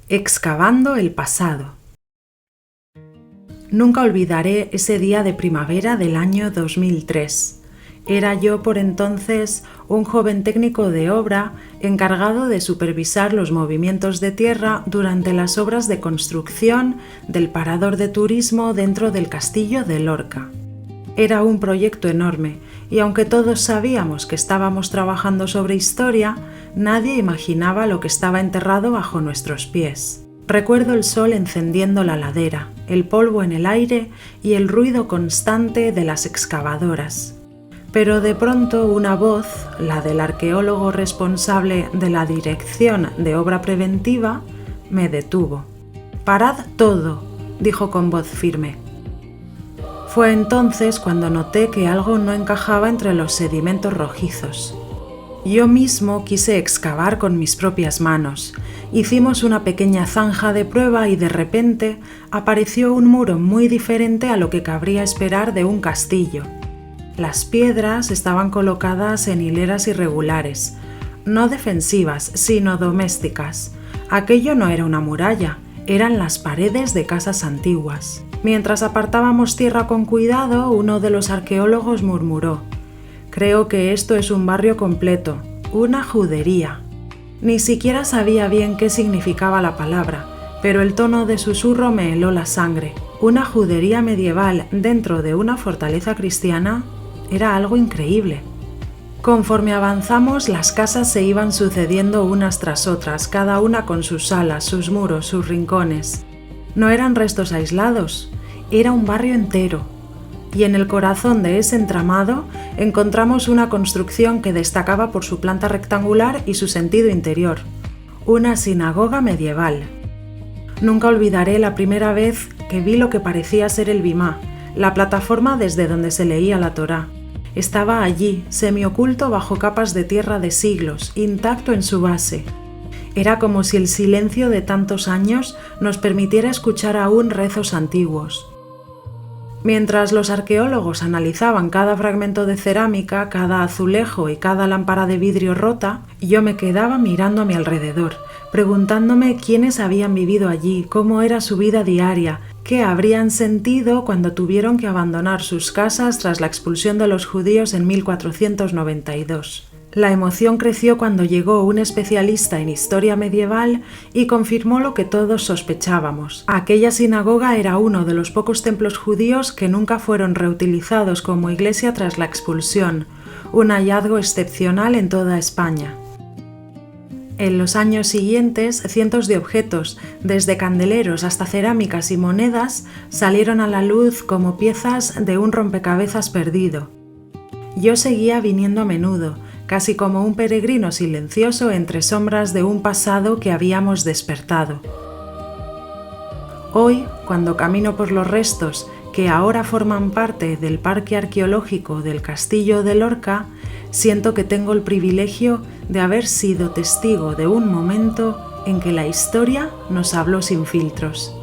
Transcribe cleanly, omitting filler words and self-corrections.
Excavando el pasado. Nunca olvidaré ese día de primavera del año 2003. Era yo por entonces un joven técnico de obra encargado de supervisar los movimientos de tierra durante las obras de construcción del parador de turismo dentro del castillo de Lorca. Era un proyecto enorme y aunque todos sabíamos que estábamos trabajando sobre historia, nadie imaginaba lo que estaba enterrado bajo nuestros pies. Recuerdo el sol encendiendo la ladera, el polvo en el aire y el ruido constante de las excavadoras. Pero de pronto una voz, la del arqueólogo responsable de la Dirección de Obra Preventiva, me detuvo. «Parad todo», dijo con voz firme. Fue entonces cuando noté que algo no encajaba entre los sedimentos rojizos. Yo mismo quise excavar con mis propias manos. Hicimos una pequeña zanja de prueba y de repente apareció un muro muy diferente a lo que cabría esperar de un castillo. Las piedras estaban colocadas en hileras irregulares, no defensivas, sino domésticas. Aquello no era una muralla, eran las paredes de casas antiguas. Mientras apartábamos tierra con cuidado, uno de los arqueólogos murmuró: «Creo que esto es un barrio completo, una judería». Ni siquiera sabía bien qué significaba la palabra, pero el tono de susurro me heló la sangre. Una judería medieval dentro de una fortaleza cristiana era algo increíble. Conforme avanzamos, las casas se iban sucediendo unas tras otras, cada una con sus salas, sus muros, sus rincones. No eran restos aislados, era un barrio entero. Y en el corazón de ese entramado encontramos una construcción que destacaba por su planta rectangular y su sentido interior, una sinagoga medieval. Nunca olvidaré la primera vez que vi lo que parecía ser el Bimá, la plataforma desde donde se leía la Torá. Estaba allí, semioculto bajo capas de tierra de siglos, intacto en su base. Era como si el silencio de tantos años nos permitiera escuchar aún rezos antiguos. Mientras los arqueólogos analizaban cada fragmento de cerámica, cada azulejo y cada lámpara de vidrio rota, yo me quedaba mirando a mi alrededor, preguntándome quiénes habían vivido allí, cómo era su vida diaria, qué habrían sentido cuando tuvieron que abandonar sus casas tras la expulsión de los judíos en 1492. La emoción creció cuando llegó un especialista en historia medieval y confirmó lo que todos sospechábamos. Aquella sinagoga era uno de los pocos templos judíos que nunca fueron reutilizados como iglesia tras la expulsión, un hallazgo excepcional en toda España. En los años siguientes, cientos de objetos, desde candeleros hasta cerámicas y monedas, salieron a la luz como piezas de un rompecabezas perdido. Yo seguía viniendo a menudo, casi como un peregrino silencioso entre sombras de un pasado que habíamos despertado. Hoy, cuando camino por los restos que ahora forman parte del Parque Arqueológico del Castillo de Lorca, siento que tengo el privilegio de haber sido testigo de un momento en que la historia nos habló sin filtros.